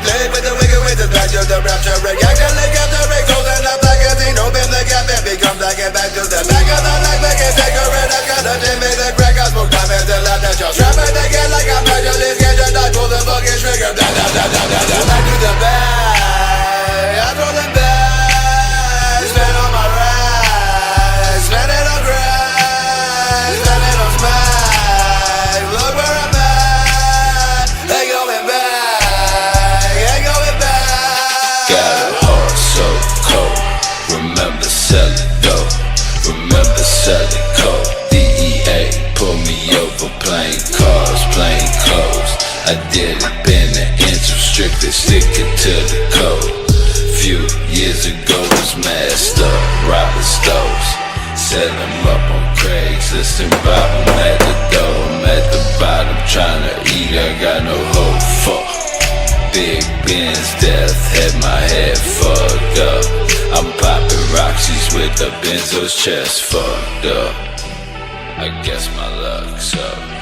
play with the wicked with the back to the rapture. Actually capturing gold and the magazine. Open the gap and become black and back to the back of the neck. Make it cigarette. I got a Jimmy the crack. I smoke time at the left that y'all strap it again like I'm naturally scared to die. Pull the fucking trigger. Back to the back. I throw them back. Spend on my ride. Spend it on grass. Spend it on smack. Look where I'm at. Ain't going back. Ain't going back. Got a heart so cold. Remember selling dope. Remember selling coke. DEA pull me over. Plain cars, plain clothes. I did it, been an inch of strictly sticking to the code. Few years ago was masked up, robbing stoves. Set them up on Craigslist and rob them at the door. I'm at the bottom trying to eat, I got no hope. Fuck. Big Ben's death had my head fucked up. I'm popping Roxy's with the Benzo's chest fucked up. I guess my luck's up.